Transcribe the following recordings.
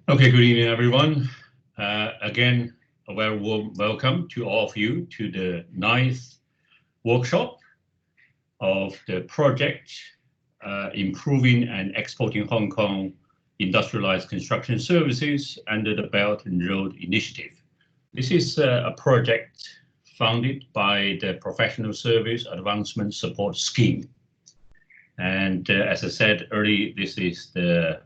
Okay, good evening, everyone. Again, a very warm welcome to all of you to the 9th workshop of the project Improving and Exporting Hong Kong Industrialized Construction Services under the Belt and Road Initiative. This is a project funded by the Professional Service Advancement Support Scheme. And as I said earlier, this is the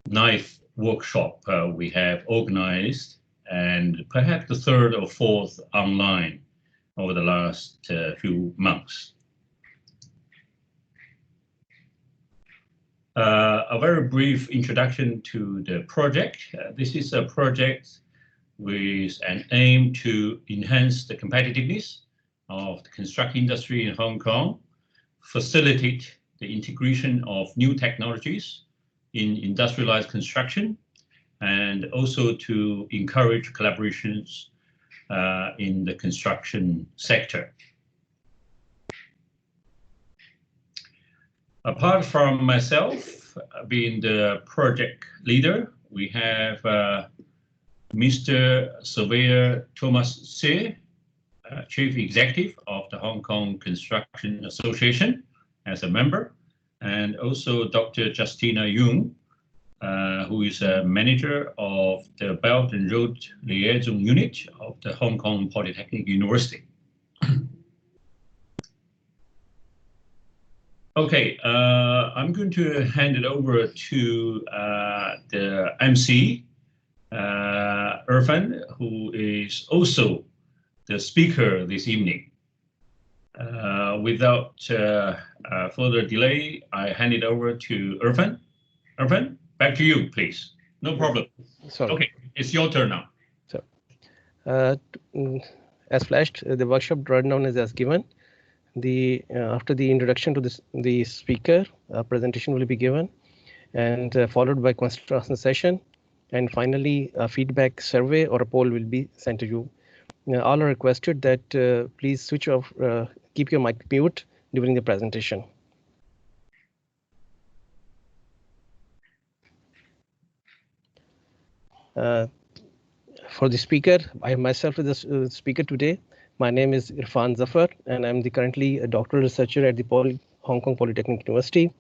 9th workshop we have organized, and perhaps the 3rd or 4th online over the last few months. A very brief introduction to the project. This is a project with an aim to enhance the competitiveness of the construction industry in Hong Kong, facilitate the integration of new technologies in industrialized construction, and also to encourage collaborations in the construction sector. Apart from myself being the project leader, we have Mr. Surveyor Thomas Tse, Chief Executive of the Hong Kong Construction Association as a member, and also Dr. Justina Yung, who is a manager of the Belt and Road Liaison Unit of the Hong Kong Polytechnic University. Okay, I'm going to hand it over to the MC, Irfan, who is also the speaker this evening. Without further delay, I hand it over to Irfan. Irfan, back to you, please. No problem. Sorry. Okay, it's your turn now. So, as flashed, the workshop rundown is as given. After the introduction to the speaker, a presentation will be given, and followed by question and answer session, and finally a feedback survey or a poll will be sent to you. All are requested that please switch off, keep your mic mute during the presentation. For the speaker, I myself is the speaker today. My name is Irfan Zafar, and I'm currently a doctoral researcher at the Hong Kong Polytechnic University.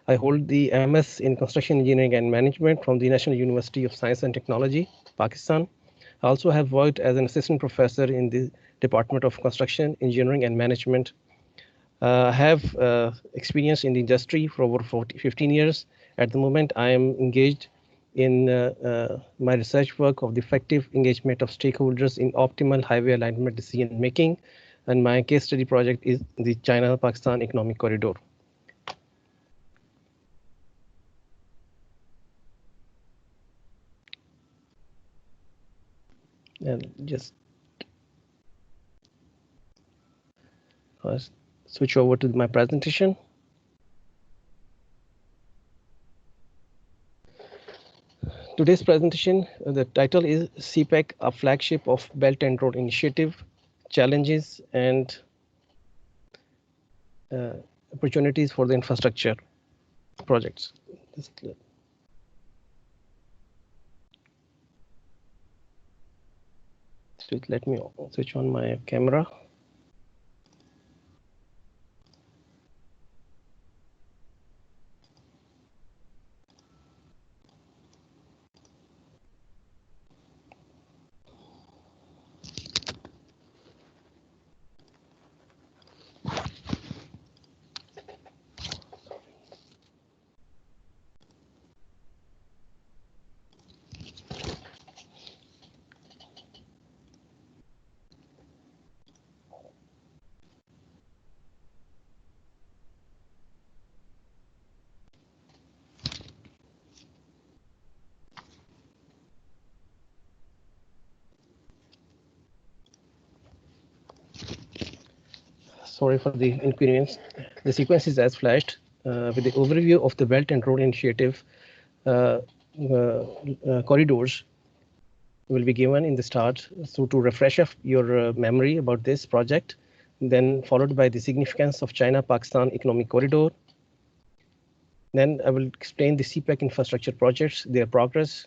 I hold the MS in Construction Engineering and Management from the National University of Science and Technology, Pakistan. I also have worked as an assistant professor in the Department of Construction Engineering and Management. I have experience in the industry for over 15 years. At the moment, I am engaged in my research work of the effective engagement of stakeholders in optimal highway alignment decision making, and my case study project is the China-Pakistan Economic Corridor. And just switch over to my presentation. Today's presentation, the title is CPEC, a flagship of Belt and Road Initiative, challenges and opportunities for the infrastructure projects. So let me switch on my camera. Sorry for the inconvenience. The sequence is as flashed with the overview of the Belt and Road Initiative corridors will be given in the start. So to refresh up your memory about this project, then followed by the significance of China-Pakistan Economic Corridor. Then I will explain the CPEC infrastructure projects, their progress,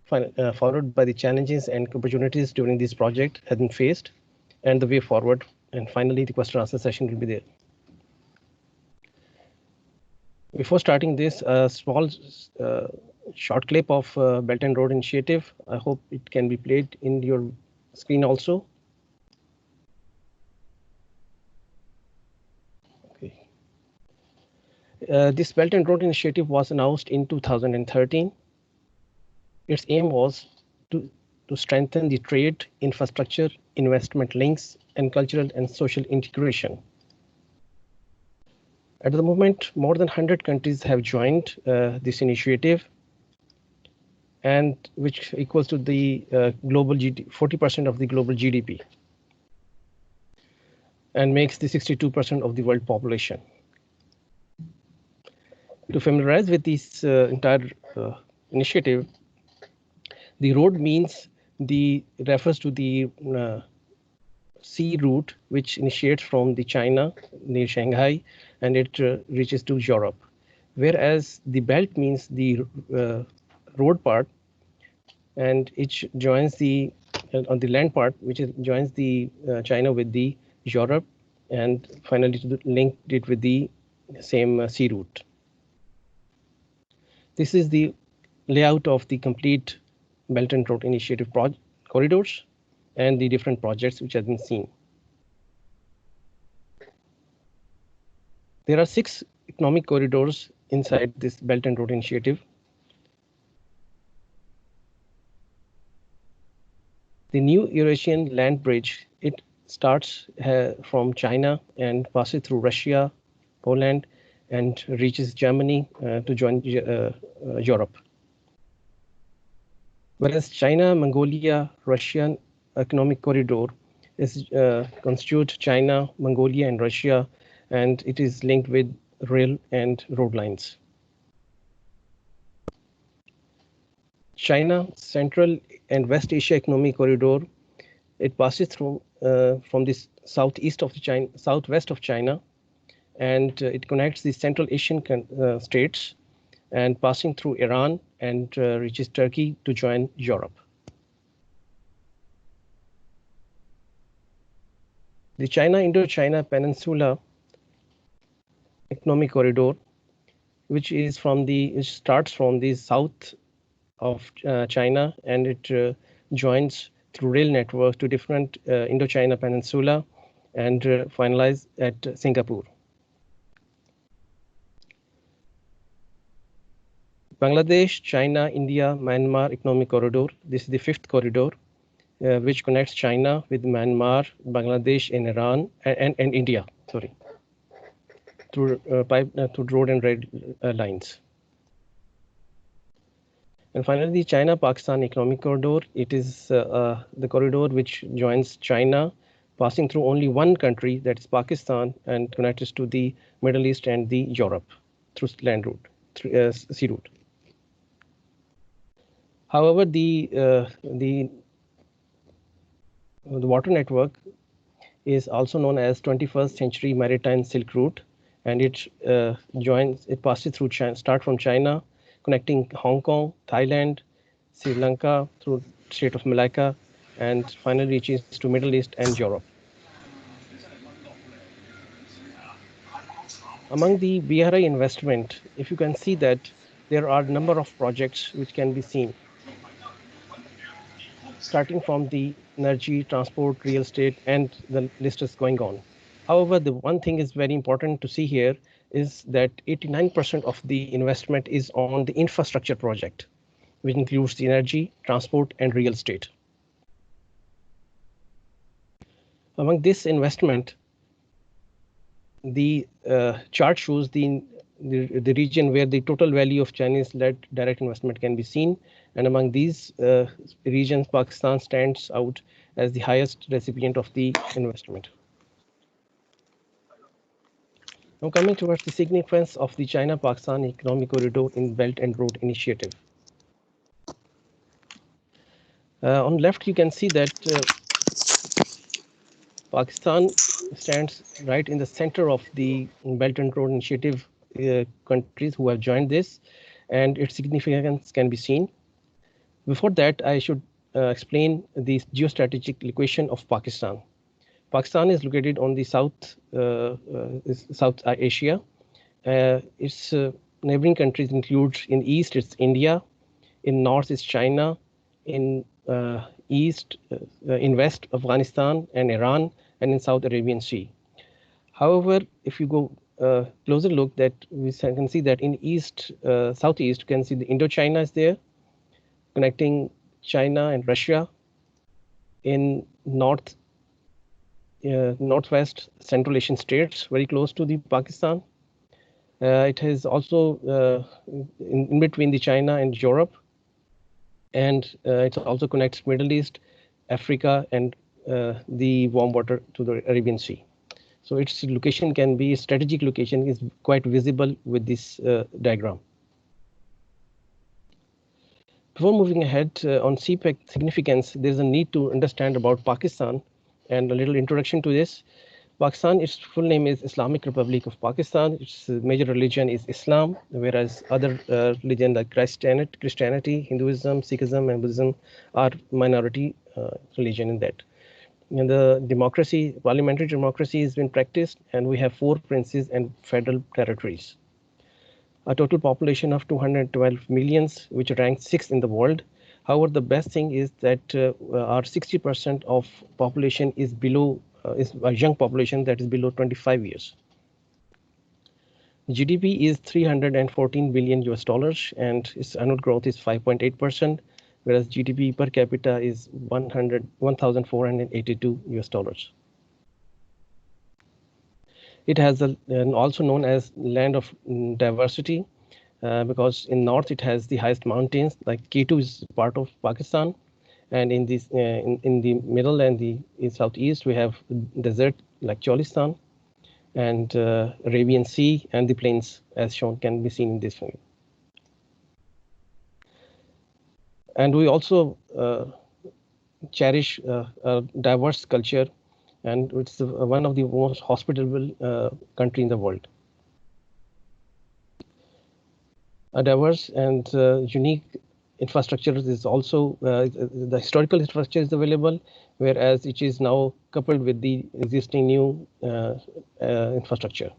followed by the challenges and opportunities during this project has been faced and the way forward. And finally, the question answer session will be there. Before starting this, a small short clip of Belt and Road Initiative. I hope it can be played in your screen also. Okay. This Belt and Road Initiative was announced in 2013. Its aim was to strengthen the trade, infrastructure, investment links, and cultural and social integration. At the moment, more than 100 countries have joined this initiative, and which equals to the global 40% of the global GDP, and makes the 62% of the world population. To familiarize with this entire initiative, the road means refers to the sea route which initiates from the China near Shanghai and it reaches to Europe, whereas the belt means the road part, and it joins the on the land part, which joins the China with the Europe, and finally to link it with the same sea route. This is the layout of the complete Belt and Road Initiative corridors and the different projects which have been seen. There are 6 economic corridors inside this Belt and Road Initiative. The new Eurasian land bridge, it starts from China and passes through Russia, Poland, and reaches Germany to join Europe. Whereas China, Mongolia, Russian economic corridor is constitutes China, Mongolia, and Russia, and it is linked with rail and road lines. China, Central and West Asia Economic Corridor, it passes through from the southwest of China, and it connects the Central Asian states and passing through Iran and reaches Turkey to join Europe. The China-Indochina Peninsula Economic Corridor, which starts from the south of China, and it joins through rail network to different Indochina Peninsula and finalize at Singapore. Bangladesh, China, India, Myanmar Economic Corridor. This is the 5th corridor, which connects China with Myanmar, Bangladesh, and Iran and India. Sorry, through road and rail lines. And finally, the China-Pakistan Economic Corridor. It is the corridor which joins China, passing through only one country, that is Pakistan, and connects to the Middle East and the Europe through land route, through sea route. However, the water network is also known as 21st Century Maritime Silk Route, and it passes through start from China, connecting Hong Kong, Thailand, Sri Lanka through Strait of Malacca, and finally reaches to Middle East and Europe. Among the BRI investment, if you can see that there are a number of projects which can be seen, starting from the energy, transport, real estate, and the list is going on. However, the one thing is very important to see here is that 89% of the investment is on the infrastructure project, which includes the energy, transport, and real estate. Among this investment, the chart shows the region where the total value of Chinese-led direct investment can be seen. And among these regions, Pakistan stands out as the highest recipient of the investment. Now coming towards the significance of the China-Pakistan Economic Corridor in Belt and Road Initiative. On left, you can see that Pakistan stands right in the center of the Belt and Road Initiative countries who have joined this, and its significance can be seen. Before that, I should explain the geostrategic location of Pakistan. Pakistan is located on the South Asia. Its neighboring countries include in east it's India, in north is China, in in west Afghanistan and Iran, and in South Arabian Sea. However, if you go closer look, that we can see that in southeast, you can see the Indochina is there, connecting China and Russia. In northwest Central Asian states, very close to the Pakistan. It has also in between the China and Europe, and it also connects Middle East, Africa, and the warm water to the Arabian Sea. So its location can be, strategic location is quite visible with this diagram. Before moving ahead on CPEC significance, there's a need to understand about Pakistan and a little introduction to this. Pakistan, its full name is Islamic Republic of Pakistan. Its major religion is Islam, whereas other religions like Christianity, Hinduism, Sikhism, and Buddhism are minority religion in that. And the democracy, parliamentary democracy has been practiced, and we have 4 princes and federal territories. A total population of 212 millions, which ranks 6th in the world. However, the best thing is that our 60% of population is below, is a young population that is below 25 years. GDP is 314 billion US dollars, and its annual growth is 5.8%, whereas GDP per capita is 1,482 US dollars. It has also known as land of diversity because in north it has the highest mountains, like K2 is part of Pakistan, and in this in the middle and the southeast we have desert like Cholistan, and Arabian Sea, and the plains as shown can be seen in this film. And we also cherish a diverse culture, and it's one of the most hospitable country in the world. A diverse and unique infrastructure is also, the historical infrastructure is available, whereas it is now coupled with the existing new infrastructure.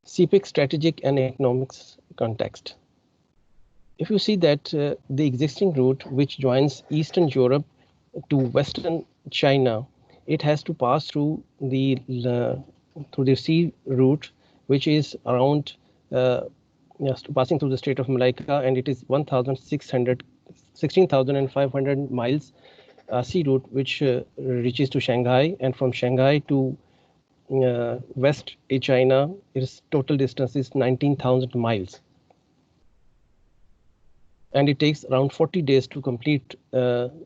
CPEC strategic and economics context. If you see that the existing route which joins Eastern Europe to Western China, it has to pass through the sea route, which is around passing through the Strait of Malacca, and it is 16,500 miles sea route which reaches to Shanghai, and from Shanghai to West China, its total distance is 19,000 miles. And it takes around 40 days to complete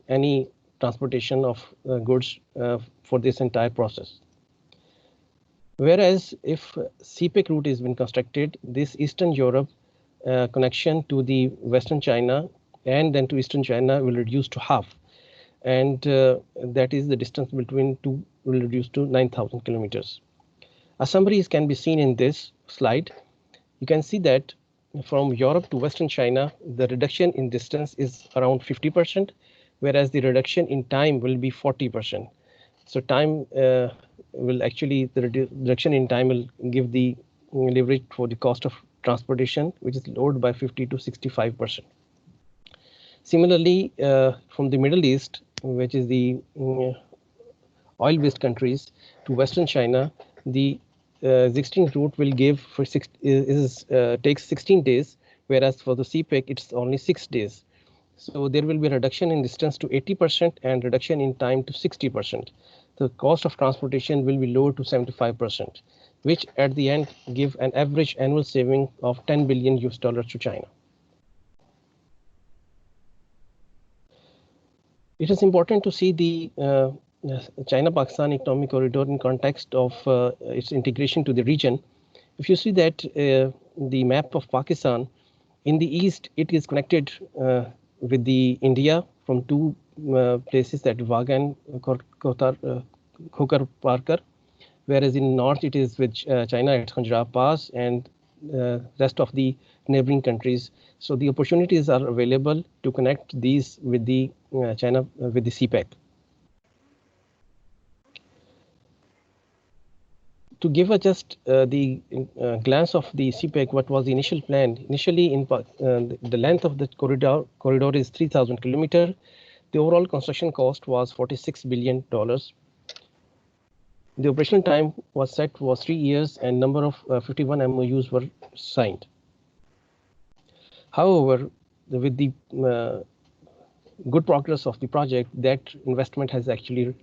any transportation of goods for this entire process. Whereas if CPEC route has been constructed, this Eastern Europe connection to the Western China and then to Eastern China will reduce to half. And that is the distance between two will reduce to 9,000 kilometers. A summary can be seen in this slide. You can see that from Europe to Western China, the reduction in distance is around 50%, whereas the reduction in time will be 40%. So time will actually, the reduction in time will give the leverage for the cost of transportation, which is lowered by 50 to 65%. Similarly, from the Middle East, which is the oil-based countries, to Western China, the existing route will give for takes 16 days, whereas for the CPEC it's only 6 days. So there will be a reduction in distance to 80% and reduction in time to 60%. The cost of transportation will be lowered to 75%, which at the end give an average annual saving of 10 billion US dollars to China. It is important to see the China-Pakistan economic corridor in context of its integration to the region. If you see that the map of Pakistan, in the east it is connected with the India from two places, that Wagah and Khokar Parker, whereas in north it is with China at Khajuraho Pass, and rest of the neighboring countries. So the opportunities are available to connect these with the China with the CPEC. To give a just the glance of the CPEC, what was the initial plan? Initially, the length of the corridor is 3,000 kilometer. The overall construction cost was $46 billion. The operational time was set was 3 years, and number of 51 MOUs were signed. However, with the good progress of the project, that investment has actually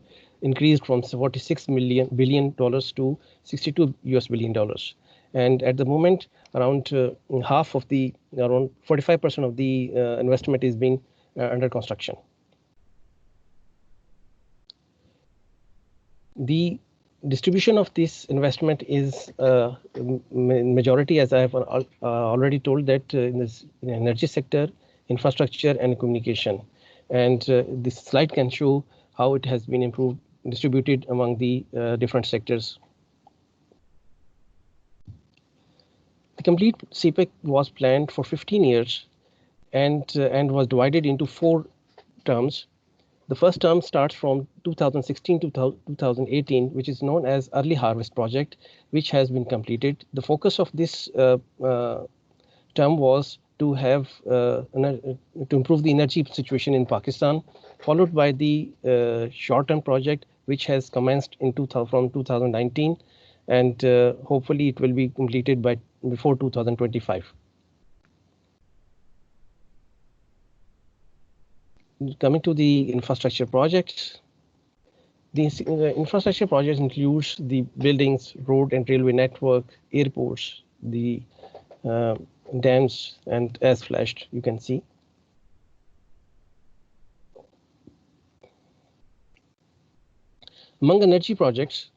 increased from $46 billion to $62 billion. And at the moment, around half of the, around 45% of the investment is being under construction. The distribution of this investment is majority, as I have already told, that in this energy sector, infrastructure, and communication. And this slide can show how it has been improved, distributed among the different sectors. The complete CPEC was planned for 15 years and was divided into 4 terms. The first term starts from 2016 to 2018, which is known as Early Harvest Project, which has been completed. The focus of this term was to have to improve the energy situation in Pakistan, followed by the short-term project, which has commenced in from 2019, and hopefully it will be completed by before 2025. Coming to the infrastructure projects, these infrastructure projects includes the buildings, road and railway network, airports, the dams, and as flashed, you can see. Among energy projects,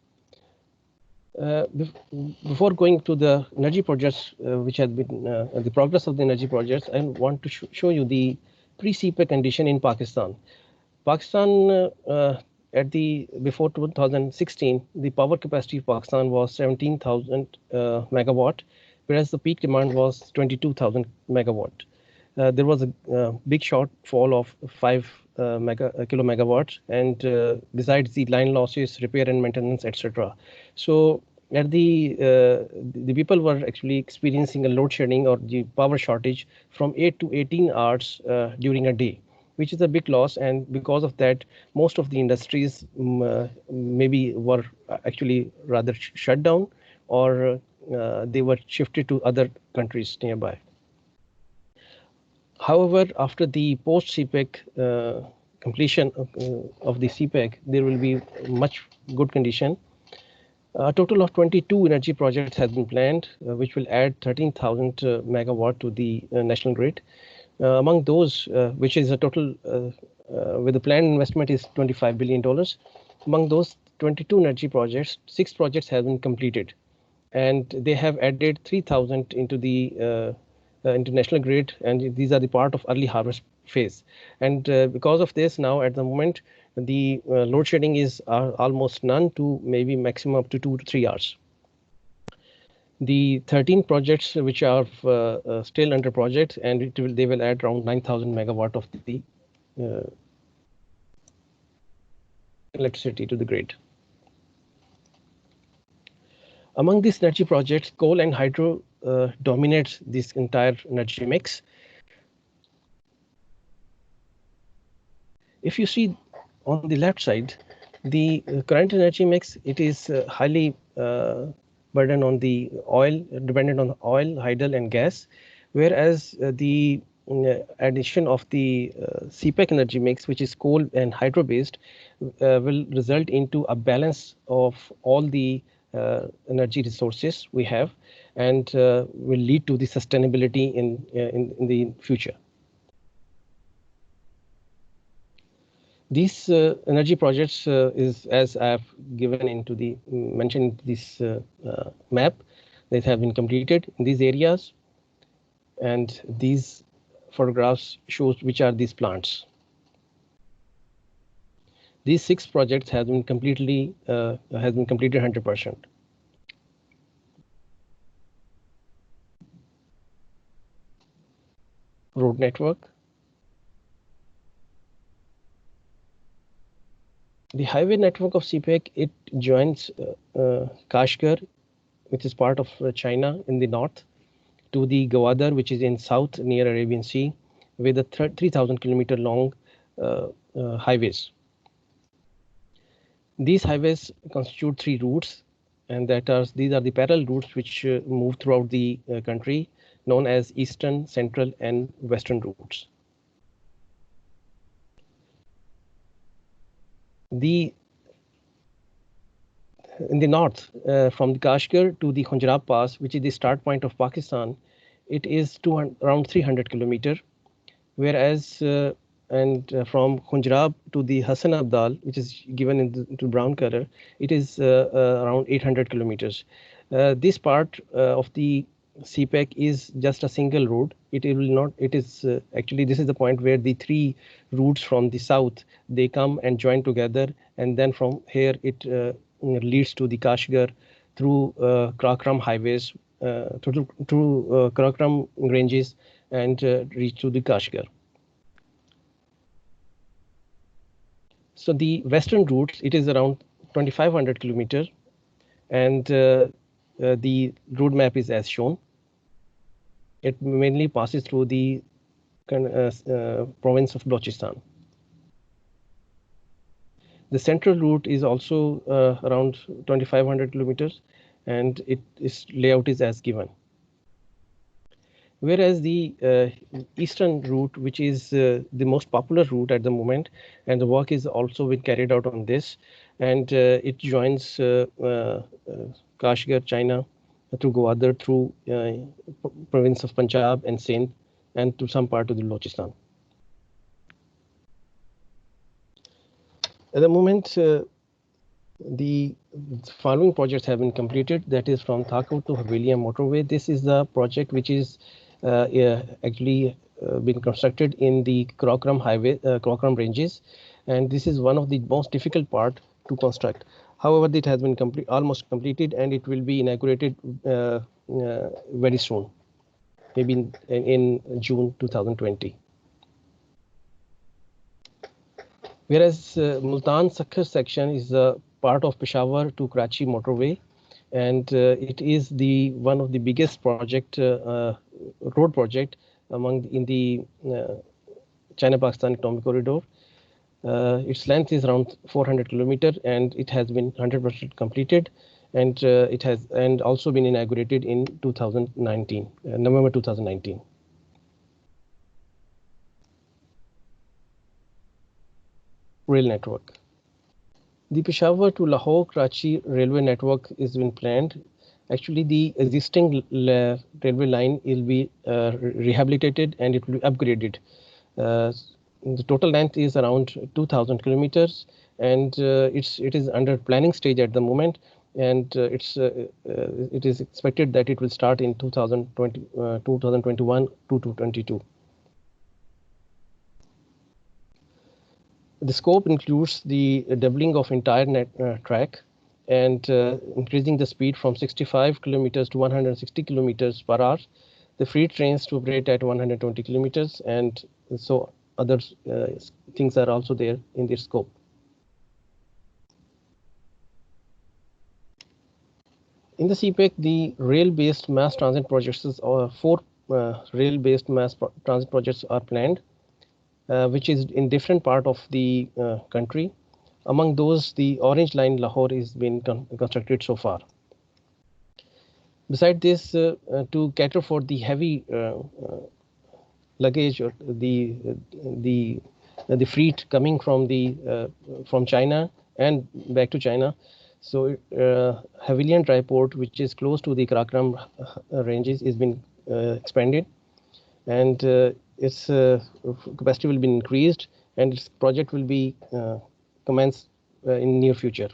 before going to the energy projects, which has been the progress of the energy projects, I want to show you the pre-CPEC condition in Pakistan. Pakistan, at the before 2016, the power capacity of Pakistan was 17,000 megawatt, whereas the peak demand was 22,000 megawatt. There was a big shortfall of 5 kilo megawatts, and besides the line losses, repair and maintenance, etc. So at the people were actually experiencing a load shedding or the power shortage from 8 to 18 hours during a day, which is a big loss. And because of that, most of the industries maybe were actually rather shut down, or they were shifted to other countries nearby. However, after the post-CPEC completion of the CPEC, there will be much good condition. A total of 22 energy projects has been planned, which will add 13,000 megawatt to the national grid. Among those, which is a total with the planned investment is $25 billion. Among those 22 energy projects, 6 projects have been completed, and they have added 3,000 into the international grid, and these are the part of early harvest phase. And because of this, now at the moment, the load shedding is almost none to maybe maximum up to 2 to 3 hours. The 13 projects which are still under project, and they will add around 9,000 megawatt of the electricity to the grid. Among these energy projects, coal and hydro dominates this entire energy mix. If you see on the left side, the current energy mix, it is highly burdened on the oil, dependent on oil, hydro, and gas, whereas the addition of the CPEC energy mix, which is coal and hydro based, will result into a balance of all the energy resources we have, and will lead to the sustainability in the future. These energy projects is, as I have given into the mentioned this map, that have been completed in these areas, and these photographs shows which are these plants. These 6 projects have been completed 100%. road network. The highway network of CPEC, it joins Kashgar, which is part of China in the north, to the Gwadar, which is in south near Arabian Sea, with a 3,000 kilometer long highways. These highways constitute three routes, and these are the parallel routes which move throughout the country, known as eastern, central, and western routes. In the north, from the Kashgar to the Khunjerab Pass, which is the start point of Pakistan, it is around 300 kilometer, whereas from Khunjerab to the Hassan Abdal, which is given into brown color, it is around 800 kilometers. This part of the CPEC is just a single road. It will not. It is actually, this is the point where the three routes from the south, they come and join together, and then from here it leads to the Kashgar through Karakoram highways, through Karakoram ranges, and reach to the Kashgar. So the western route, it is around 2,500 kilometers, and the road map is as shown. It mainly passes through the province of Balochistan. The central route is also around 2,500 kilometers, and its layout is as given. Whereas the eastern route, which is the most popular route at the moment, and the work is also been carried out on this, and it joins Kashgar, China, through Gwadar, through province of Punjab and Sindh, and to some part of the Balochistan. At the moment, the following projects have been completed. That is from Thakur to Haveli motorway. This is the project which is actually been constructed in the Karakoram highway, Karakoram ranges, and this is one of the most difficult part to construct. However, it has been almost completed, and it will be inaugurated very soon, maybe in June 2020. Whereas Multan Sakhar section is a part of Peshawar to Karachi motorway, and it is the one of the biggest project, road project in the China-Pakistan Economic Corridor. Its length is around 400 kilometers, and it has been 100% completed, and it has also been inaugurated in 2019, November 2019. Rail network. The Peshawar to Lahore Karachi railway network is been planned. Actually, the existing railway line will be rehabilitated, and it will be upgraded. The total length is around 2,000 kilometers, and it is under planning stage at the moment, and it is expected that it will start in 2021 to 2022. The scope includes the doubling of entire track, and increasing the speed from 65 kilometers to 160 kilometers per hour. The freight trains to operate at 120 kilometers, and so other things are also there in this scope. In the CPEC, the rail-based mass transit projects, or 4 rail-based mass transit projects are planned, which is in different part of the country. Among those, the Orange Line Lahore is been constructed so far. Besides this, to cater for the heavy luggage, or the freight coming from China and back to China, so Haveli Dry Port, which is close to the Karakoram ranges, is been expanded, and its capacity will be increased, and its project will be commenced in near future.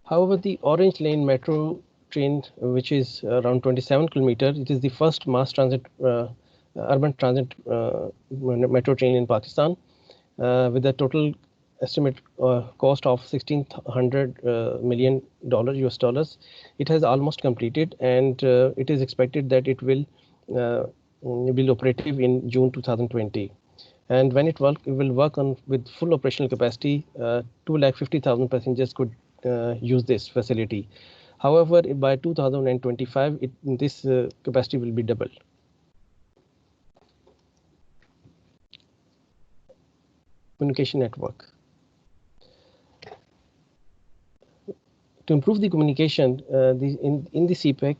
However, the Orange Lane metro train, which is around 27 kilometers, it is the first mass transit, urban transit metro train in Pakistan, with a total estimate cost of $1,600 million US dollars. It has almost completed, and it is expected that it will will operative in June 2020. And when it will work on with full operational capacity, 250,000 passengers could use this facility. However, by 2025, this capacity will be doubled. Communication network. To improve the communication, in the CPEC,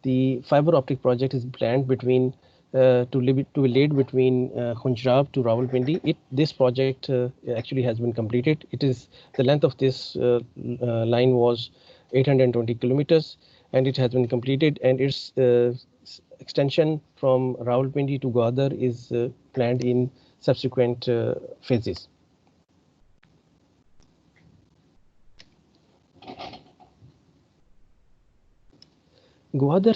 the fiber optic project is planned between to be laid between Khunjrab to Rawalpindi. This project actually has been completed. The length of this line was 820 kilometers, and it has been completed. And its extension from Rawalpindi to Gwadar is planned in subsequent phases. Gwadar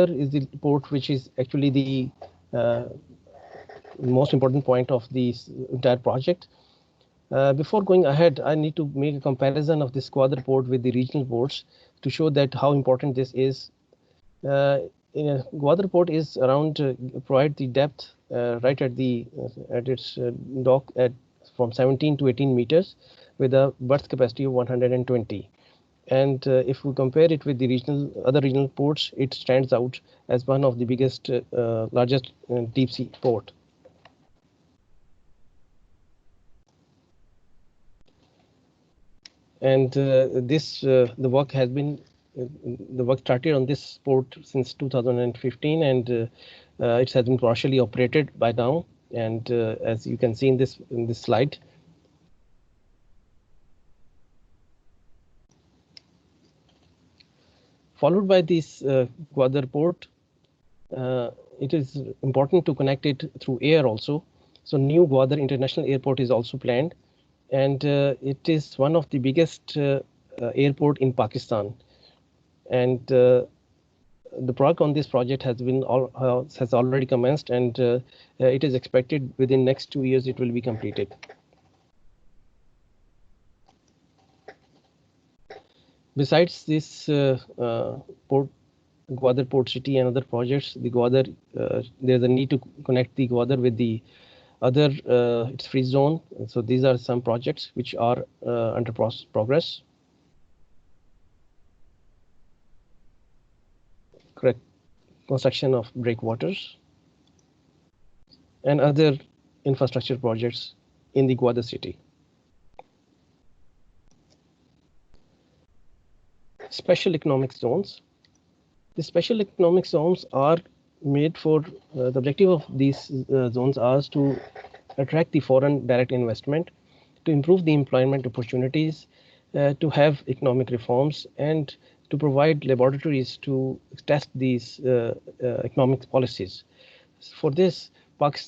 is the port which is actually the most important point of this entire project. Before going ahead, I need to make a comparison of this Gwadar port with the regional ports to show that how important this is. Gwadar port is around provide the depth right at its dock from 17 to 18 meters with a berth capacity of 120. And if we compare it with the other regional ports, it stands out as one of the biggest, largest deep sea port. And the work started on this port since 2015, and it has been partially operated by now. And as you can see in this slide. Followed by this Gwadar port, it is important to connect it through air also. So new Gwadar International Airport is also planned, and it is one of the biggest airport in Pakistan. And the work on this project has already commenced, and it is expected within next 2 years it will be completed. Besides this Gwadar Port City and other projects, there's a need to connect the Gwadar with the other its free zone. So these are some projects which are under progress. Correct. Construction of breakwaters and other infrastructure projects in the Gwadar city. Special economic zones. The special economic zones are made for the objective of these zones is to attract the foreign direct investment, to improve the employment opportunities, to have economic reforms, and to provide laboratories to test these economic policies. For this,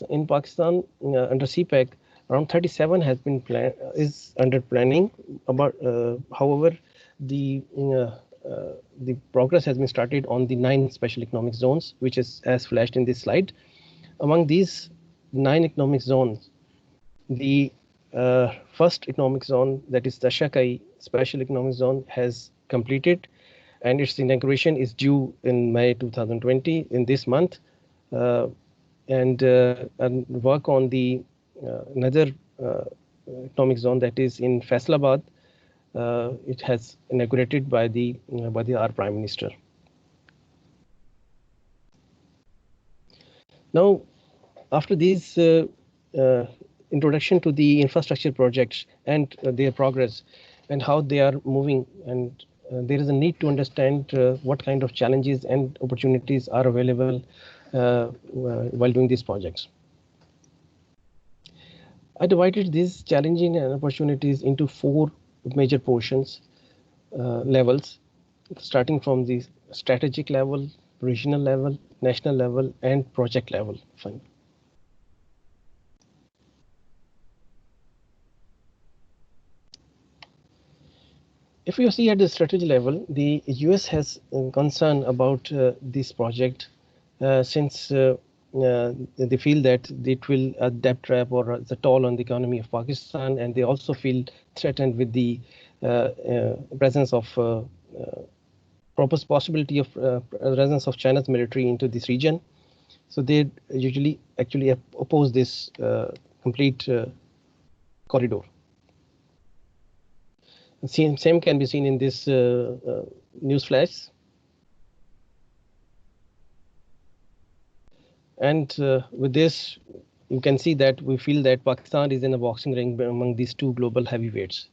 in Pakistan, under CPEC, around 37 has been is under planning. However, the progress has been started on the 9 special economic zones, which is as flashed in this slide. Among these 9 economic zones, the first economic zone, that is the Shakai Special Economic Zone, has completed, and its inauguration is due in May 2020, in this month. And work on the another economic zone, that is in Faisalabad. It has inaugurated by our Prime Minister. Now, after these introduction to the infrastructure projects and their progress and how they are moving, and there is a need to understand what kind of challenges and opportunities are available while doing these projects. I divided these challenges and opportunities into 4 major portions, levels, starting from the strategic level, regional level, national level, and project level. Fine. If you see at the strategy level, the US has concern about this project since they feel that it will a debt trap or the toll on the economy of Pakistan, and they also feel threatened with the presence of propose possibility of presence of China's military into this region. So they usually actually oppose this complete corridor. Same can be seen in this news flash. And with this, you can see that we feel that Pakistan is in a boxing ring among these two global heavyweights.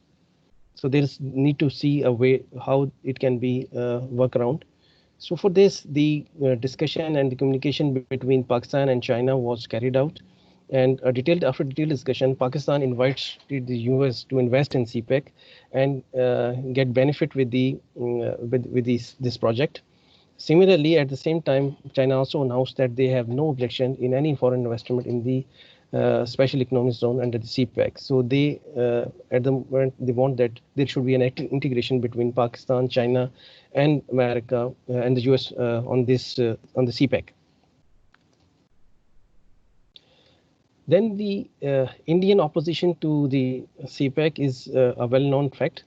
So there's need to see a way how it can be work around. So for this, the discussion and the communication between Pakistan and China was carried out. And after detailed discussion, Pakistan invites the US to invest in CPEC and get benefit with this project. Similarly, at the same time, China also announced that they have no objection in any foreign investment in the special economic zone under the CPEC. So they, at the moment, they want that there should be an integration between Pakistan, China, and America and the US on the CPEC. Then the Indian opposition to the CPEC is a well-known fact.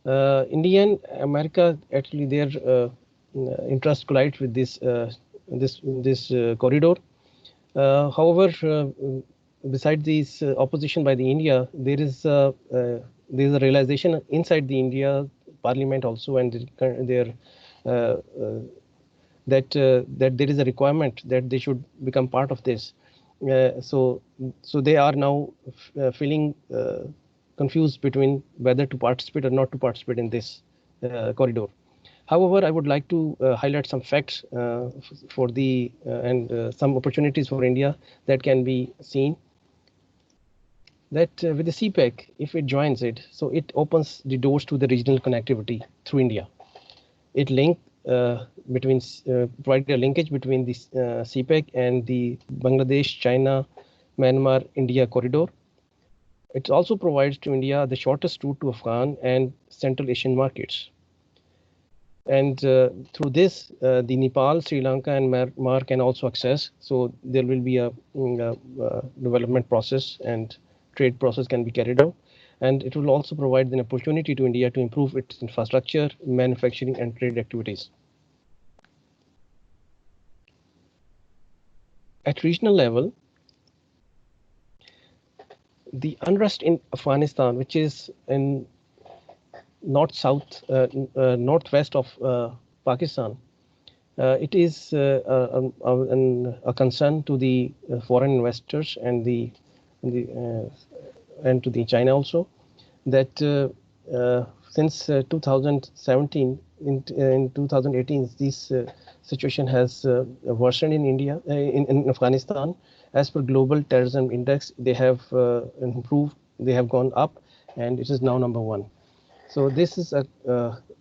America actually their interest collides with this corridor. However, besides this opposition by the India, there is a realization inside the India Parliament also, and that there is a requirement that they should become part of this. So they are now feeling confused between whether to participate or not to participate in this corridor. However, I would like to highlight some facts for the and some opportunities for India that can be seen. That with the CPEC, if it joins it, so it opens the doors to the regional connectivity through India. It provide a linkage between the CPEC and the Bangladesh, China, Myanmar, India corridor. It also provides to India the shortest route to Afghan and Central Asian markets. And through this, the Nepal, Sri Lanka, and Myanmar can also access. So there will be a development process and trade process can be carried out. And it will also provide an opportunity to India to improve its infrastructure, manufacturing, and trade activities. At regional level, the unrest in Afghanistan, which is in northwest of Pakistan, it is a concern to the foreign investors and to the China also, that since 2017 in 2018 this situation has worsened in India in Afghanistan. As per global terrorism index, they have improved, they have gone up, and it is now #1. So this is a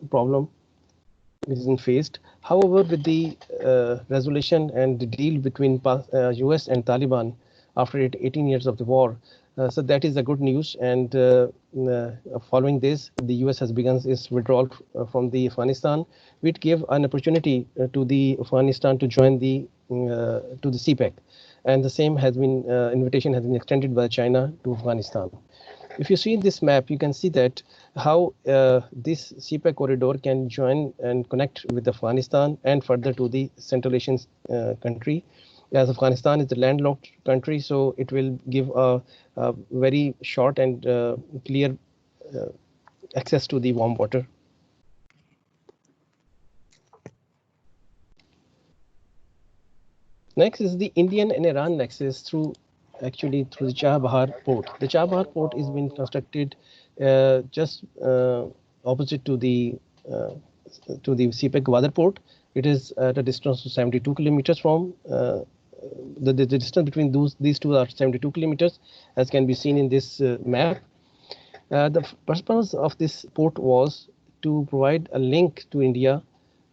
problem which is faced. However, with the resolution and the deal between US and Taliban after 18 years of the war, so that is a good news. And following this, the US has begun its withdrawal from the Afghanistan, which gave an opportunity to the Afghanistan to join the CPEC. And the same has been invitation has been extended by China to Afghanistan. If you see in this map, you can see that how this CPEC corridor can join and connect with Afghanistan and further to the Central Asian country. As Afghanistan is a landlocked country, so it will give a very short and clear access to the warm water. Next is the Indian and Iran nexus through the Chabahar port. The Chabahar port is being constructed just opposite to the CPEC Gwadar port. It is at a distance of 72 kilometers from the distance between these two are 72 kilometers, as can be seen in this map. The purpose of this port was to provide a link to India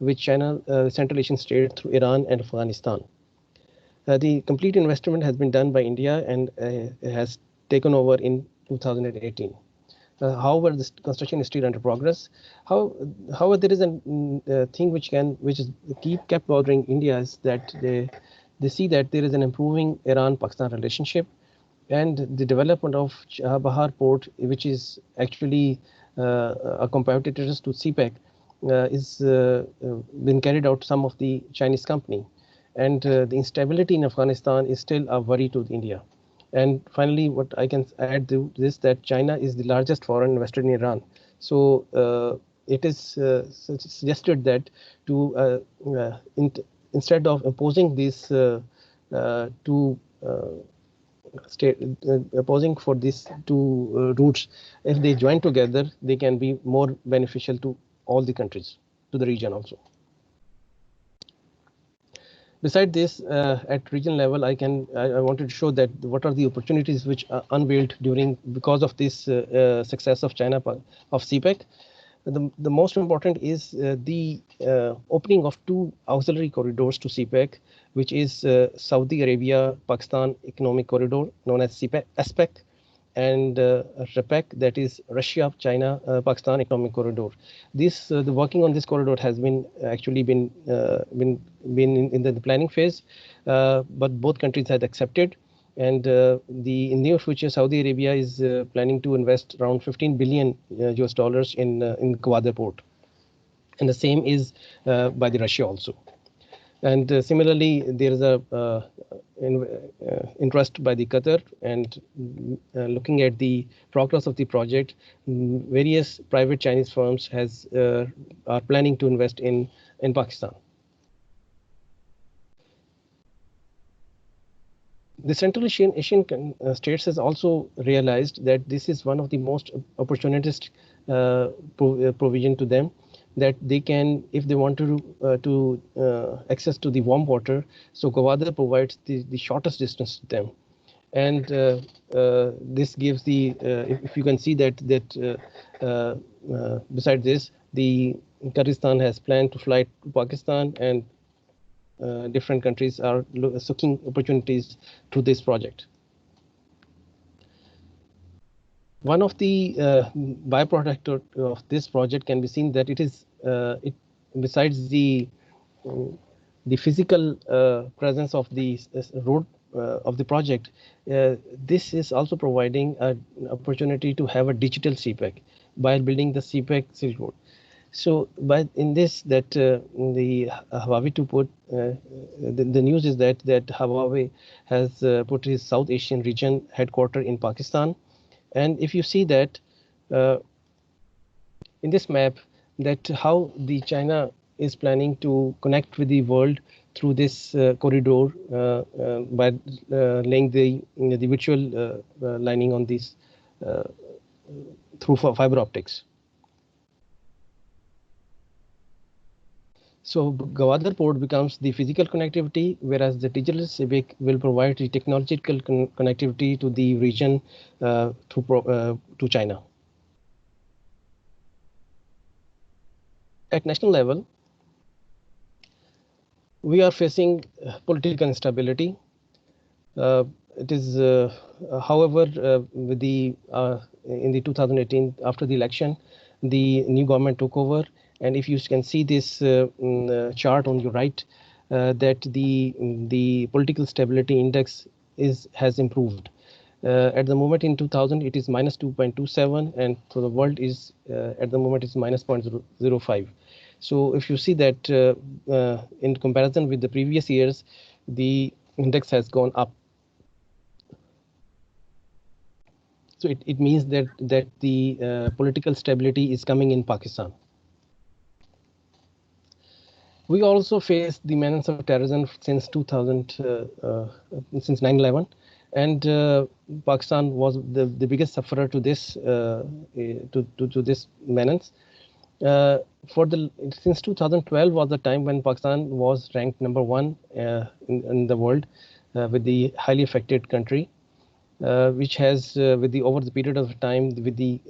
with China, Central Asian state through Iran and Afghanistan. The complete investment has been done by India and has taken over in 2018. However, this construction is still under progress. However, there is a thing which kept bothering India is that they see that there is an improving Iran-Pakistan relationship, and the development of Chabahar port, which is actually a competitor to CPEC, is been carried out some of the Chinese company, and the instability in Afghanistan is still a worry to India. And finally, what I can add to this, that China is the largest foreign investor in Iran. So it is suggested that to instead of imposing these two state opposing for these two routes, if they join together, they can be more beneficial to all the countries, to the region also. Beside this, at region level, I wanted to show that what are the opportunities which are unveiled because of this success of China of CPEC. The most important is the opening of two auxiliary corridors to CPEC, which is Saudi Arabia-Pakistan Economic Corridor, known as CPEC, and REPEC, that is Russia-China-Pakistan Economic Corridor. The working on this corridor has been in the planning phase, but both countries had accepted. And in near future, Saudi Arabia is planning to invest around $15 billion US dollars in Gwadar port, and the same is by the Russia also. And similarly, there is a interest by the Qatar, and looking at the progress of the project, various private Chinese firms are planning to invest in Pakistan. The Central Asian states has also realized that this is one of the most opportunistic provision to them, that they can, if they want to access to the warm water, so Gwadar provides the shortest distance to them. And this gives if you can see that beside this, the Kyrgyzstan has planned to fly to Pakistan, and different countries are seeking opportunities through this project. One of the byproduct of this project can be seen that besides the physical presence of the road of the project, this is also providing an opportunity to have a digital CPEC by building the CPEC Silk Road. So, in this, that the Huawei to put the news is that Huawei has put his South Asian region headquarter in Pakistan, and if you see that in this map, that how the China is planning to connect with the world through this corridor by laying the virtual lining on this through fiber optics. So Gwadar port becomes the physical connectivity, whereas the digital CPEC will provide the technological connectivity to the region to China. At national level, we are facing political instability. It is, however, with in the 2018, after the election, the new government took over. And if you can see this chart on your right, that the political stability index has improved. At the moment in 2000, it is minus 2.27, and for the world is at the moment is minus 0.05. So if you see that in comparison with the previous years, the index has gone up. So it means that the political stability is coming in Pakistan. We also face the menace of terrorism since 2000, since 9/11, and Pakistan was the biggest sufferer to this to this menace. Since 2012 was the time when Pakistan was ranked number 1 in the world with the highly affected country. Which has, over the period of time, with the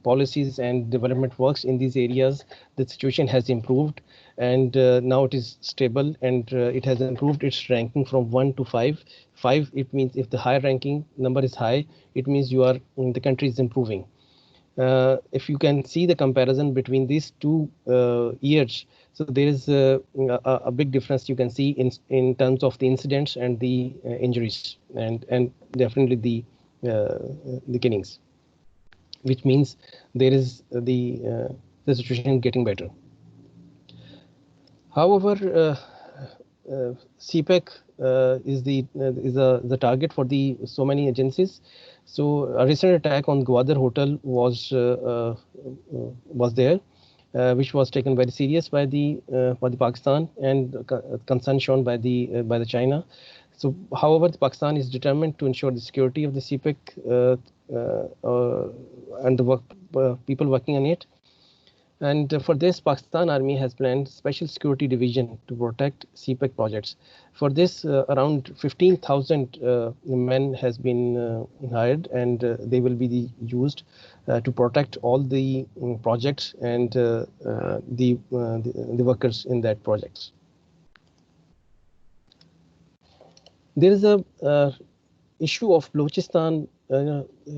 policies and development works in these areas, the situation has improved, and now it is stable, and it has improved its ranking from 1 to 5. 5, it means if the high ranking number is high, it means the country is improving. If you can see the comparison between these two years, so there is a big difference you can see in terms of the incidents and the injuries, and definitely the killings, which means there is the situation getting better. However, CPEC is the target for so many agencies. So a recent attack on Gwadar Hotel was there, which was taken very serious by the Pakistan, and concern shown by the China. So, however, the Pakistan is determined to ensure the security of the CPEC and the people working on it. And for this, Pakistan Army has planned special security division to protect CPEC projects. For this, around 15,000 men has been hired, and they will be used to protect all the projects and the workers in that projects. There is a issue of Balochistan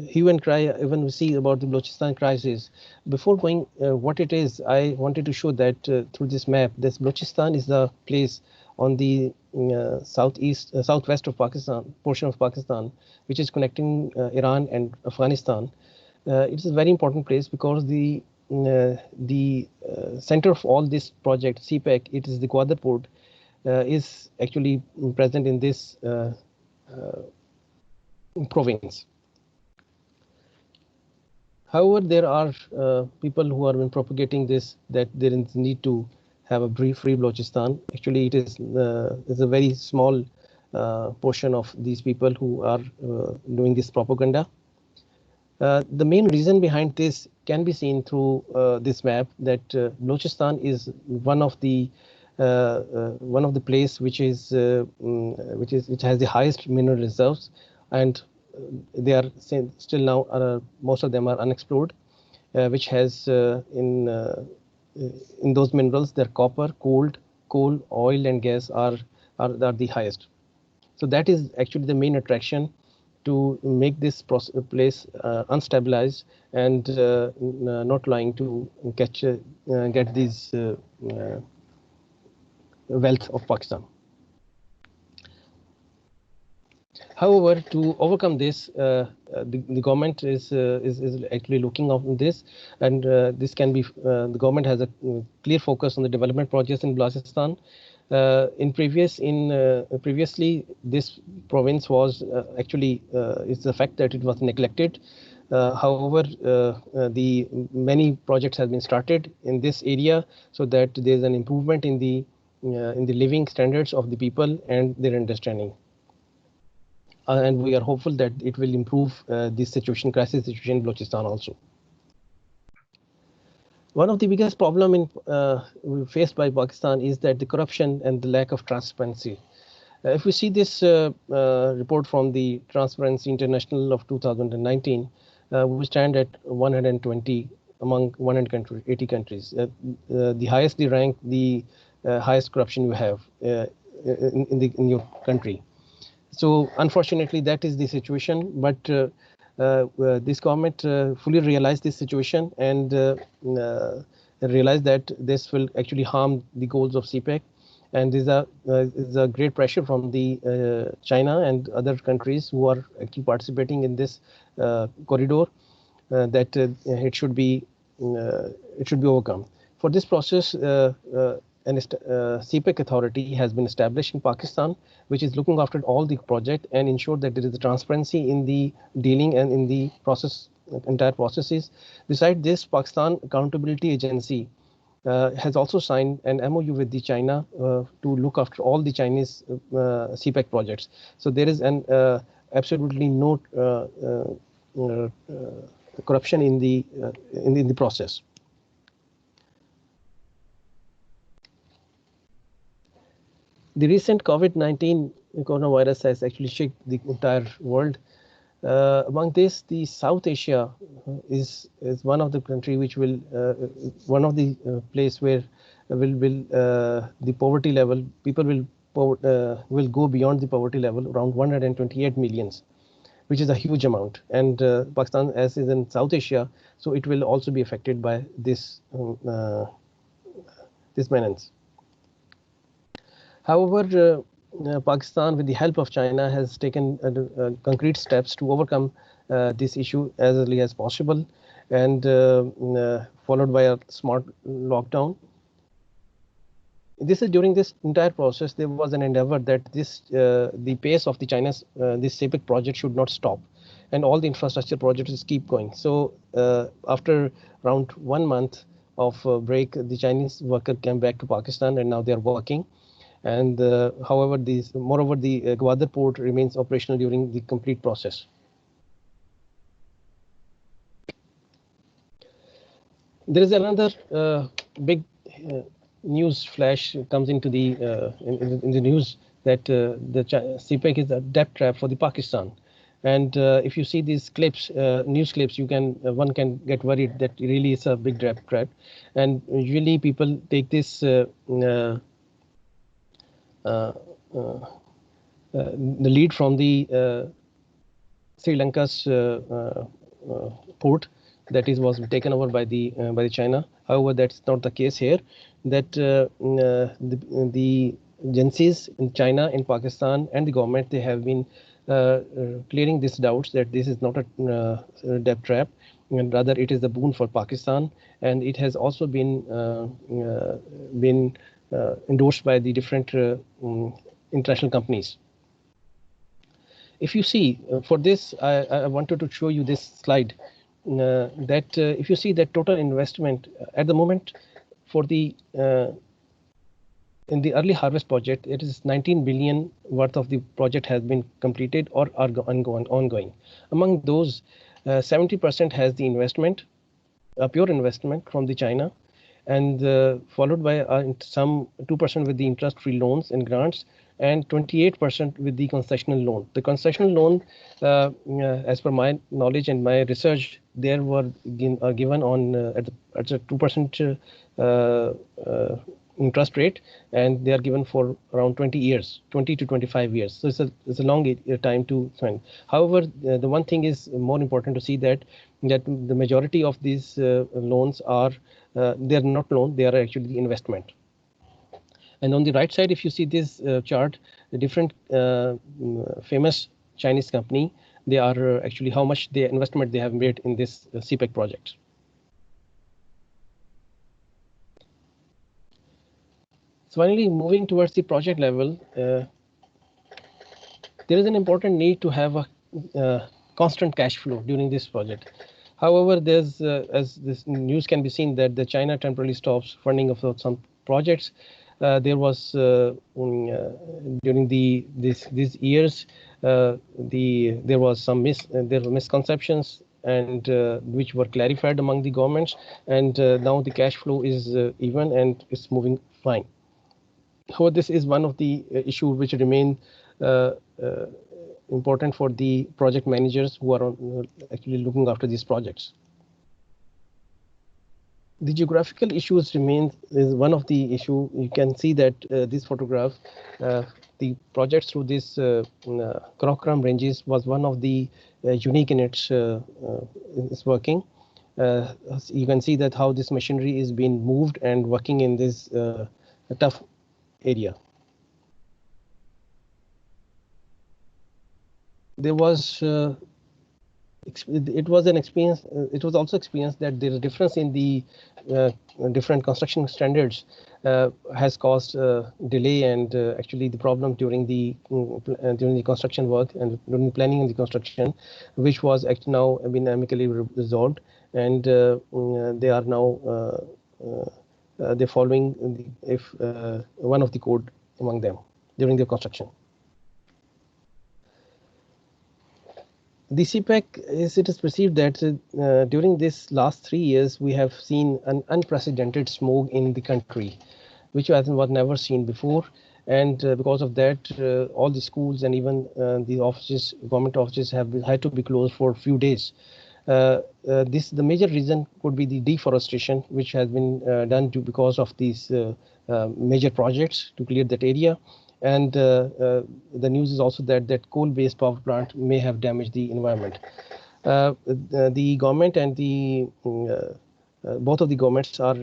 hue and cry when we see about the Balochistan crisis. Before going what it is, I wanted to show that through this map, this Balochistan is the place on the southwest of Pakistan, portion of Pakistan, which is connecting Iran and Afghanistan. It is a very important place because the center of all this project, CPEC, it is the Gwadar port, is actually present in this province. However, there are people who have been propagating this, that there is need to have a free Balochistan. Actually, it is a very small portion of these people who are doing this propaganda. The main reason behind this can be seen through this map, that Balochistan is one of the place which has the highest mineral reserves, and they are still now most of them are unexplored, which has in those minerals, their copper, coal, oil, and gas are the highest. So that is actually the main attraction to make this place unstabilized and not allowing to get these wealth of Pakistan. However, to overcome this, the government is actually looking on this, and this can be the government has a clear focus on the development projects in Balochistan. Previously, this province was actually it's the fact that it was neglected. However, the many projects have been started in this area, so that there is an improvement in the living standards of the people and their understanding. And we are hopeful that it will improve this crisis situation in Balochistan also. One of the biggest problem faced by Pakistan is that the corruption and the lack of transparency. If we see this report from the Transparency International of 2019, we stand at 120 among 180 countries. The highest they rank, the highest corruption you have in your country. So unfortunately, that is the situation. But this government fully realized this situation and realized that this will actually harm the goals of CPEC. And there's a great pressure from the China and other countries who are actually participating in this corridor that it should be overcome. For this process, an CPEC authority has been established in Pakistan, which is looking after all the project and ensure that there is a transparency in the dealing and in the process, entire processes. Besides this, Pakistan Accountability Agency has also signed an MOU with the China to look after all the Chinese CPEC projects. So there is an absolutely no corruption in the process. The recent COVID-19 coronavirus has actually shaken the entire world. Among this, the South Asia is one of the country which will one of the place where the poverty level, people will go beyond the poverty level, around 128 millions, which is a huge amount. And Pakistan, as is in South Asia, so it will also be affected by this menace. However, Pakistan, with the help of China, has taken concrete steps to overcome this issue as early as possible, and followed by a smart lockdown. This is during this entire process, there was an endeavor that the pace of the China's this CPEC project should not stop, and all the infrastructure projects keep going. So after around 1 month of break, the Chinese worker came back to Pakistan, and now they are working. And however, moreover, the Gwadar port remains operational during the complete process. There is another big news flash comes into the in the news that the CPEC is a debt trap for the Pakistan. And if you see these clips, news clips, you can one can get worried that really it's a big debt trap. And usually people take this the lead from the Sri Lanka's port that was taken over by the China. However, that's not the case here. That the agencies in China, in Pakistan, and the government, they have been clearing these doubts that this is not a debt trap, and rather it is a boon for Pakistan, and it has also been endorsed by the different international companies. If you see, for this, I wanted to show you this slide. That if you see that total investment at the moment for the in the early harvest project, it is 19 billion worth of the project has been completed or are ongoing. Among those, 70% has the investment, pure investment from the China, and followed by some 2% with the interest-free loans and grants, and 28% with the concessional loan. The concessional loan, as per my knowledge and my research, there were given on at a 2% interest rate, and they are given for around 20 years, 20 to 25 years. So it's a long time to spend. However, the one thing is more important to see that the majority of these loans are they are not loan, they are actually the investment. And on the right side, if you see this chart, the different famous Chinese company, they are actually how much the investment they have made in this CPEC project. So finally, moving towards the project level, there is an important need to have a constant cash flow during this project. However, there's as this news can be seen that the China temporarily stops funding of some projects. There was during these years there was some misconceptions and which were clarified among the governments, and now the cash flow is even and it's moving fine. However, this is one of the issues which remain important for the project managers who are actually looking after these projects. The geographical issues remain is one of the issue. You can see that this photograph, the projects through this Karakoram ranges was one of the unique in its working. You can see that how this machinery is being moved and working in this tough area. There was it was an experience. It was also experienced that there is a difference in the different construction standards has caused delay and actually the problem during the construction work and during the planning and the construction, which was actually now been amicably resolved, and they are now they're following one of the code among them during the construction. The CPEC it is perceived that during this last 3 years we have seen an unprecedented smog in the country, which was never seen before, and because of that all the schools and even the offices, government offices have had to be closed for a few days. The major reason could be the deforestation, which has been done because of these major projects to clear that area. And the news is also that coal-based power plant may have damaged the environment. The government and the both of the governments are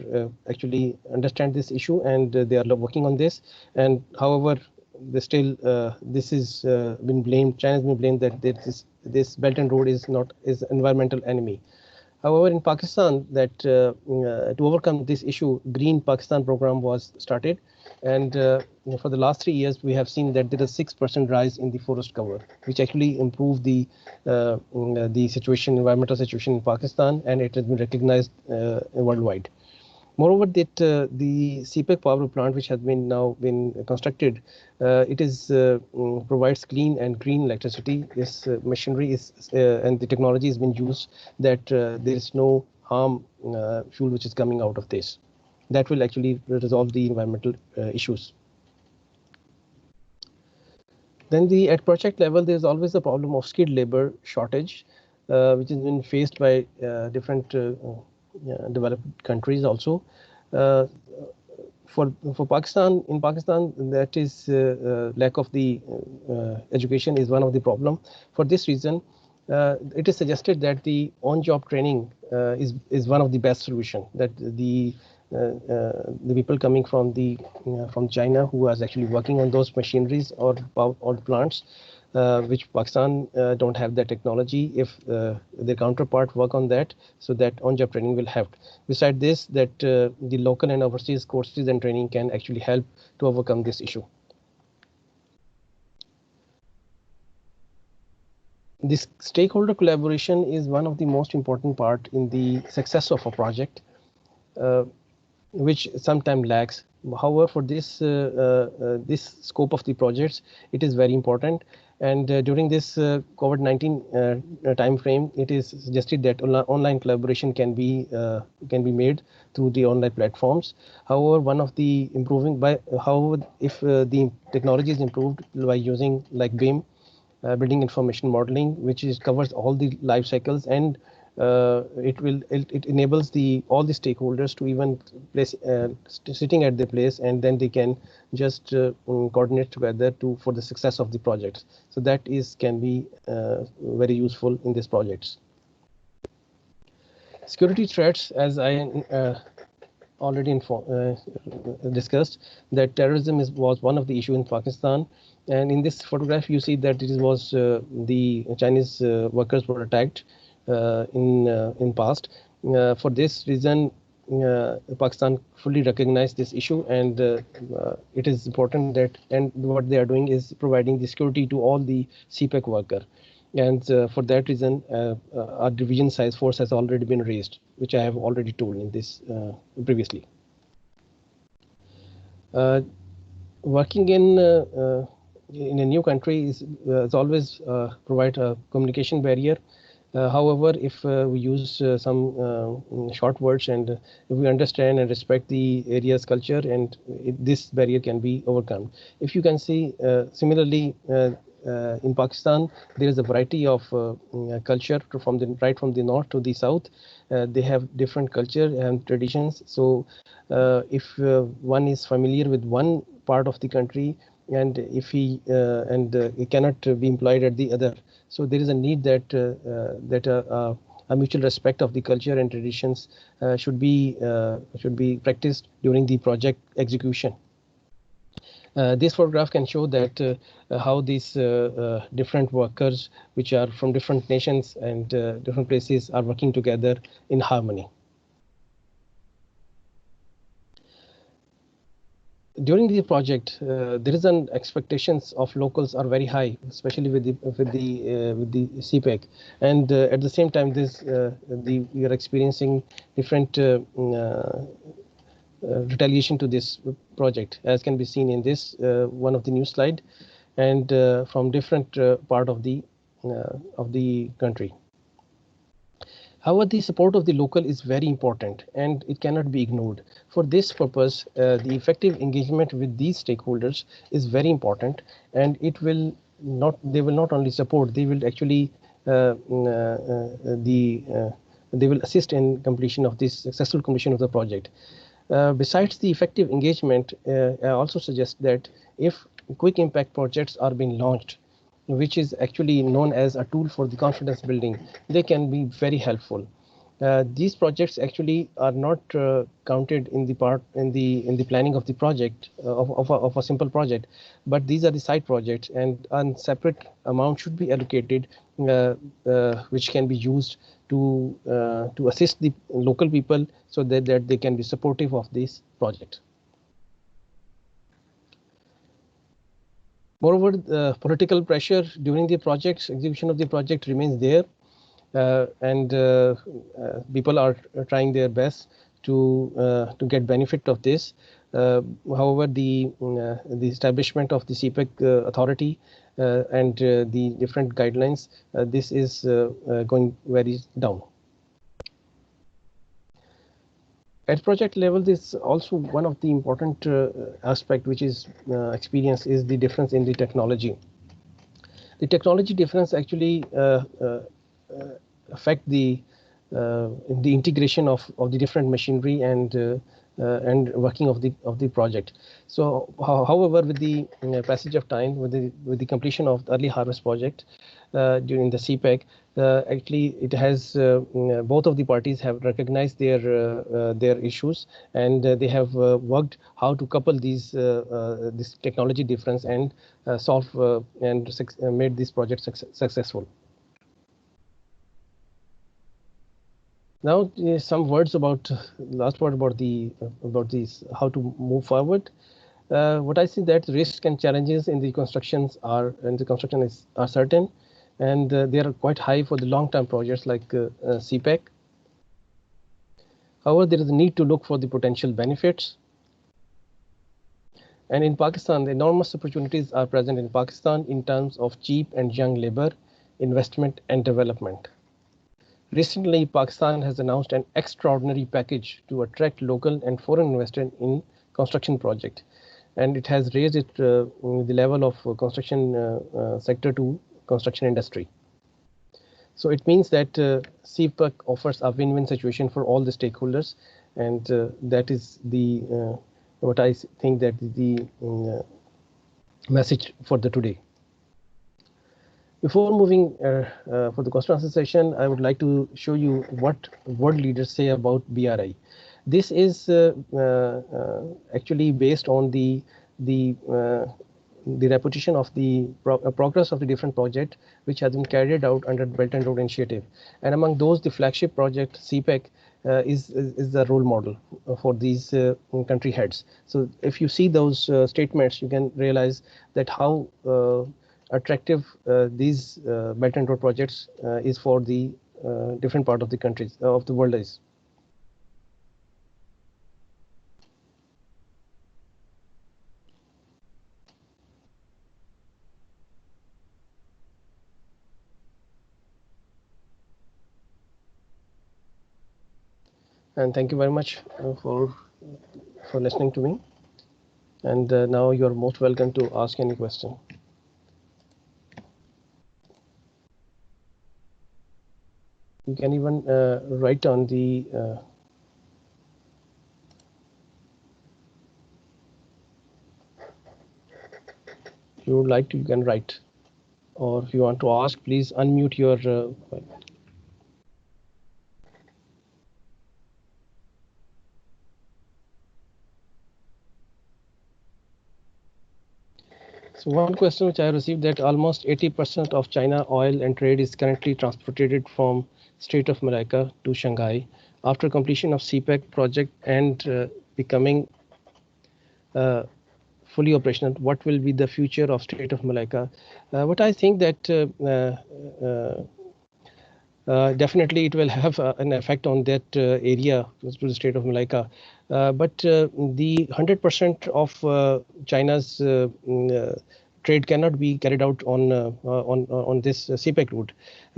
actually understand this issue, and they are working on this. And however, still this is been blamed. China has been blamed that this Belt and Road is environmental enemy. However, in Pakistan, that to overcome this issue, Green Pakistan program was started, And for the last 3 years, we have seen that there is a 6% rise in the forest cover, which actually improved the environmental situation in Pakistan, and it has been recognized worldwide. Moreover, that the CPEC power plant, which has been constructed, it is provides clean and green electricity. This machinery is and the technology has been used that there is no harm fuel which is coming out of this. That will actually resolve the environmental issues. Then at project level, there is always the problem of skilled labor shortage, which has been faced by different developed countries also. For Pakistan, in Pakistan, that is lack of the education is one of the problem. For this reason, it is suggested that the on-job training is one of the best solution. That the people coming from China who are actually working on those machineries or plants, which Pakistan don't have that technology. If their counterpart work on that, so that on-job training will help. Besides this, that the local and overseas courses and training can actually help to overcome this issue. This stakeholder collaboration is one of the most important part in the success of a project, which sometimes lacks. However, for this scope of the projects, it is very important. And during this COVID-19 time frame, it is suggested that online collaboration can be made through the online platforms. However, one of the if the technology is improved by using like BIM, building information modeling, which covers all the life cycles, and it enables all the stakeholders to even place sitting at the place, and then they can just coordinate together for the success of the project. So that can be very useful in these projects. Security threats, as I already discussed, that terrorism was one of the issue in Pakistan. And in this photograph, you see that it was the Chinese workers were attacked in past. For this reason, Pakistan fully recognized this issue, and it is important that, and what they are doing is providing the security to all the CPEC worker. And for that reason, our division size force has already been raised, which I have already told in this previously. Working in a new country is always provide a communication barrier. However, if we use some short words, and if we understand and respect the area's culture, and this barrier can be overcome. If you can see, similarly, in Pakistan, there is a variety of culture from the north to the south. They have different culture and traditions. So if one is familiar with one part of the country, and if he cannot be employed at the other, so there is a need that a mutual respect of the culture and traditions should be practiced during the project execution. This photograph can show that how these different workers, which are from different nations and different places, are working together in harmony. During the project, there is an expectations of locals are very high, especially with the CPEC, and at the same time, we are experiencing different retaliation to this project, as can be seen in this one of the new slide, and from different part of the country. However, the support of the local is very important, and it cannot be ignored. For this purpose, the effective engagement with these stakeholders is very important, and they will not only support, they will actually they will assist in completion of this successful completion of the project. Besides the effective engagement, I also suggest that if quick impact projects are being launched, which is actually known as a tool for the confidence building, they can be very helpful. These projects actually are not counted in the planning of the project of a simple project, but these are the side projects, and a separate amount should be allocated, which can be used to assist the local people, so that they can be supportive of this project. Moreover, the political pressure during the project's execution of the project remains there, and people are trying their best to get benefit of this. However, the establishment of the CPEC authority and the different guidelines, this is going very down. At project level, this also one of the important aspect which is experienced is the difference in the technology. The technology difference actually affect the integration of the different machinery and working of the project. So, however, with the passage of time, with the completion of the early harvest project during the CPEC, actually it has both of the parties have recognized their issues, and they have worked how to couple these this technology difference and solve and made this project successful. Now, some words about last part about these how to move forward. What I see that risks and challenges in the construction are certain, and they are quite high for the long-term projects like CPEC. However, there is a need to look for the potential benefits. And in Pakistan, enormous opportunities are present in Pakistan in terms of cheap and young labor, investment and development. Recently, Pakistan has announced an extraordinary package to attract local and foreign investors in construction project, and it has raised the level of construction sector to construction industry. So it means that CPEC offers a win-win situation for all the stakeholders, and that is the what I think that the message for the today. Before moving for the question answer session, I would like to show you what world leaders say about BRI. This is actually based on the repetition of the progress of the different project which has been carried out under Belt and Road Initiative, and among those, the flagship project CPEC is the role model for these country heads. So if you see those statements, you can realize that how attractive these Belt and Road projects is for the different part of the countries of the world is. And thank you very much for listening to me. And now you are most welcome to ask any question. You can even write on the if you would like to, you can write, or if you want to ask, please unmute your So one question which I received, that almost 80% of China oil and trade is currently transported from Strait of Malacca to Shanghai. After completion of CPEC project and becoming fully operational, what will be the future of Strait of Malacca? What I think that definitely it will have an effect on that area to the Strait of Malacca. But the 100% of China's trade cannot be carried out on this CPEC route.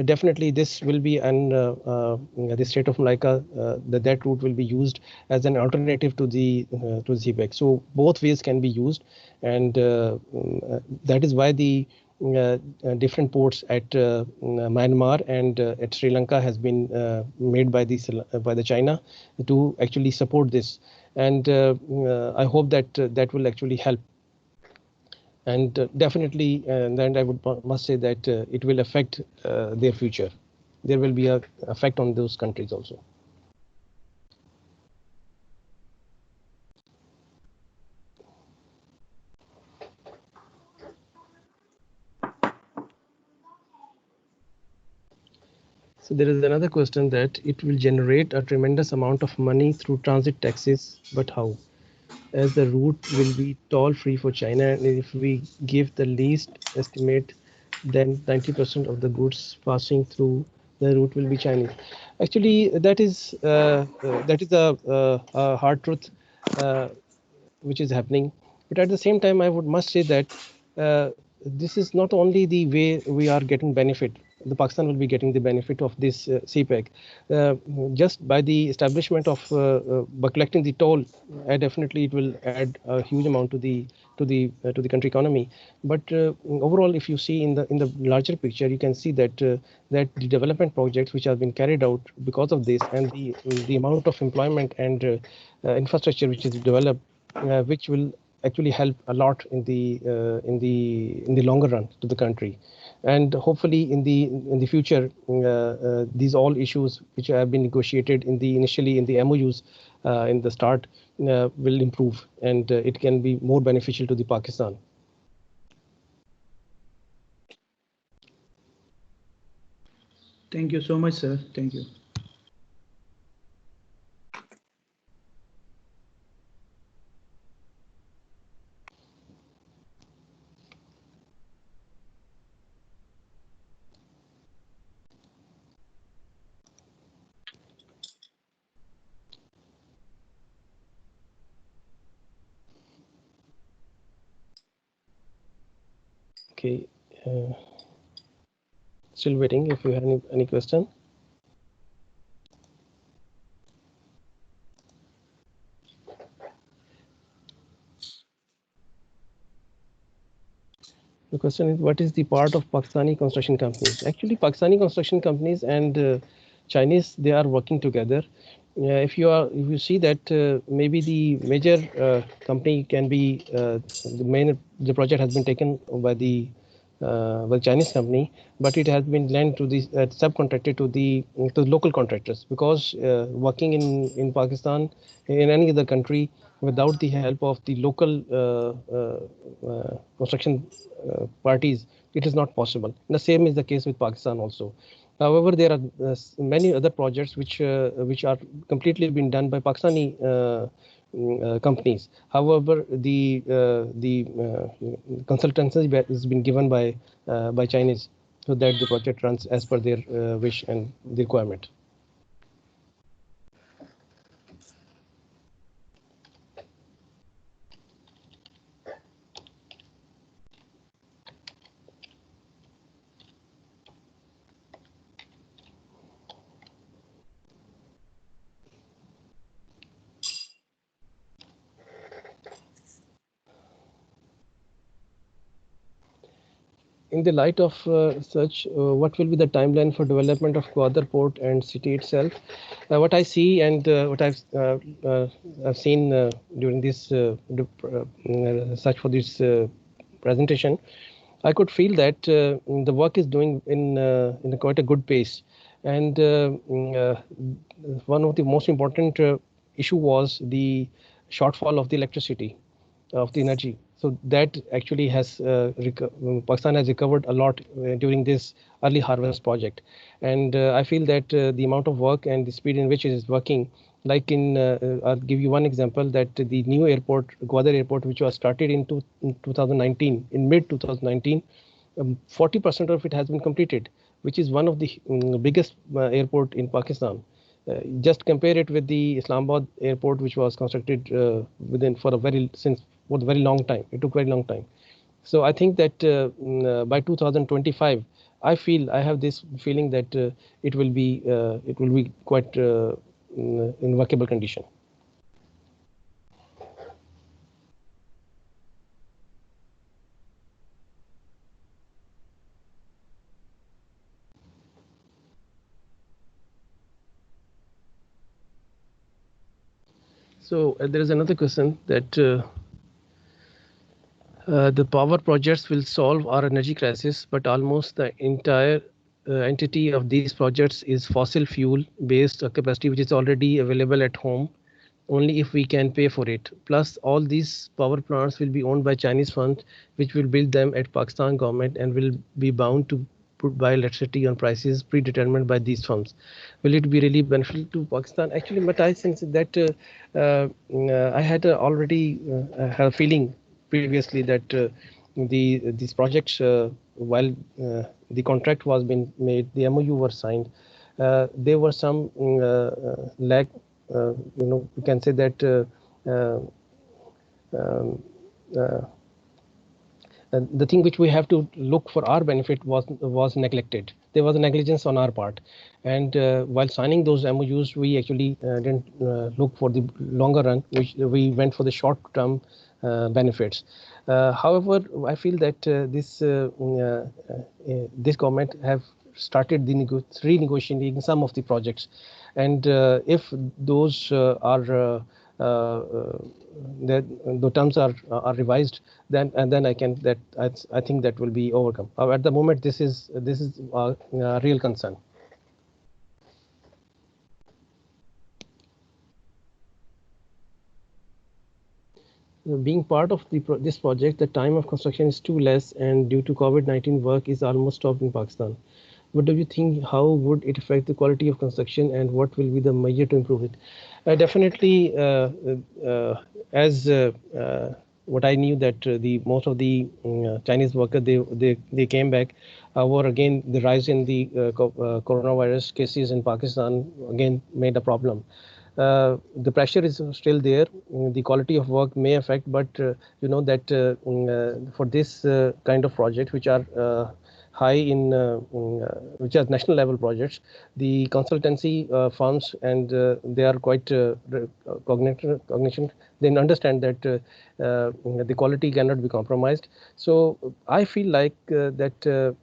Definitely, this will be the Strait of Malacca. That route will be used as an alternative to the CPEC. So both ways can be used, and that is why the different ports at Myanmar and at Sri Lanka has been made by the China to actually support this, and I hope that that will actually help. And definitely, then I must say that it will affect their future. There will be an effect on those countries also. So there is another question that it will generate a tremendous amount of money through transit taxes, but how? as the route will be toll-free for China. And if we give the least estimate, then 90% of the goods passing through the route will be Chinese. Actually, that is a hard truth which is happening. But at the same time, I would must say that this is not only the way we are getting benefit. The Pakistan will be getting the benefit of this CPEC. Just by the establishment of by collecting the toll, definitely it will add a huge amount to the country economy. But overall, if you see in the larger picture, you can see that that the development projects which have been carried out because of this, and the amount of employment and infrastructure which is developed, which will actually help a lot in the longer run to the country. And hopefully in the future, these all issues which have been negotiated initially in the MOUs in the start will improve, and it can be more beneficial to the Pakistan. Thank you so much, sir. Thank you. Okay, still waiting if you have any question. The question is, what is the part of Pakistani construction companies? Actually, Pakistani construction companies and Chinese, they are working together. If you see that maybe the major company can be the project has been taken by the Chinese company, but it has been lent to the subcontracted to the local contractors, because working in Pakistan, in any other country, without the help of the local construction parties, it is not possible. And the same is the case with Pakistan also. However, there are many other projects which are completely been done by Pakistani companies. However, the consultancy has been given by Chinese, so that the project runs as per their wish and the requirement. In the light of such, what will be the timeline for development of Gwadar port and city itself? What I see and what I've seen during this search for this presentation, I could feel that the work is doing in quite a good pace. And one of the most important issue was the shortfall of the electricity, of the energy. So that actually has Pakistan has recovered a lot during this early harvest project. And I feel that the amount of work and the speed in which it is working, like I'll give you one example, that the new airport, Gwadar airport, which was started in 2019, in mid 2019, 40% of it has been completed, which is one of the biggest airport in Pakistan. Just compare it with the Islamabad airport, which was constructed for a very long time. It took very long time. So I think that by 2025, I have this feeling that it will be quite in workable condition. So there is another question that the power projects will solve our energy crisis, but almost the entire entity of these projects is fossil fuel based capacity, which is already available at home, only if we can pay for it. Plus, all these power plants will be owned by Chinese funds, which will build them at Pakistan government and will be bound to buy electricity on prices predetermined by these firms. Will it be really beneficial to Pakistan? Actually, but I think that I had already had a feeling previously that these projects, while the contract was being made, the MOU were signed, there were some lack. We can say that. Um, uh, the thing which we have to look for our benefit was neglected. There was a negligence on our part, and while signing those MOUs, we actually didn't look for the longer run. Which we went for the short-term benefits. However, I feel that this government have started the renegotiating some of the projects, and if those are that the terms are revised, then I think that will be overcome. At the moment, this is a real concern. Being part of this project, the time of construction is too less, and due to COVID-19, work is almost stopped in Pakistan. What do you think? How would it affect the quality of construction, and what will be the measure to improve it? Definitely, as what I knew that the most of the Chinese workers they came back. Or again, the rise in the coronavirus cases in Pakistan again made a problem. The pressure is still there. The quality of work may affect, but you know that for this kind of projects, which are high in which are national level projects, the consultancy firms, and they are quite cognition. They understand that the quality cannot be compromised. So I feel like that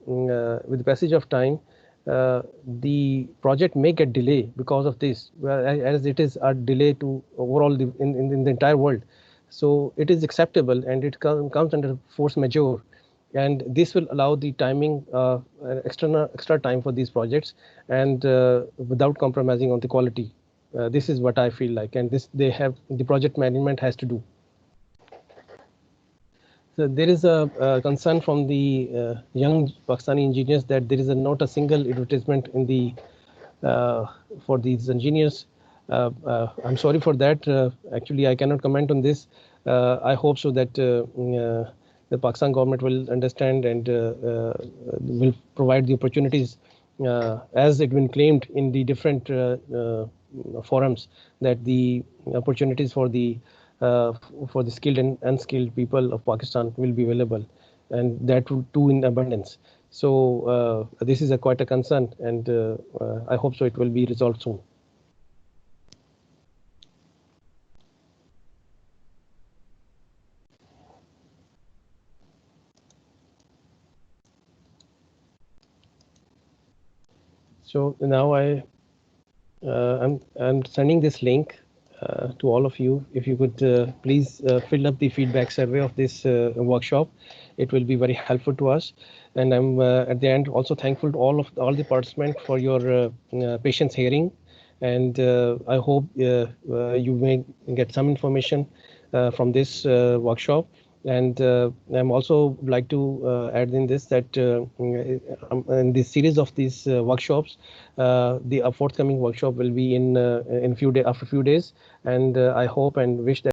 with the passage of time, the project may get delayed because of this, as it is a delay to overall in the entire world. So it is acceptable, and it comes under force majeure, and this will allow the timing extra time for these projects, and without compromising on the quality. This is what I feel like, and this the project management has to do. So there is a concern from the young Pakistani engineers that there is not a single advertisement in the for these engineers. I'm sorry for that. Actually, I cannot comment on this. I hope so that the Pakistan government will understand and will provide the opportunities as it been claimed in the different forums, that the opportunities for the skilled and unskilled people of Pakistan will be available, and that too in abundance. So this is quite a concern, and I hope so it will be resolved soon. So now I'm sending this link to all of you. If you could please fill up the feedback survey of this workshop, it will be very helpful to us. And I'm at the end also thankful to all the participants for your patience hearing. And I hope you may get some information from this workshop. And I'm also like to add in this that in this series of these workshops, the forthcoming workshop will be in after a few days, and I hope and wish that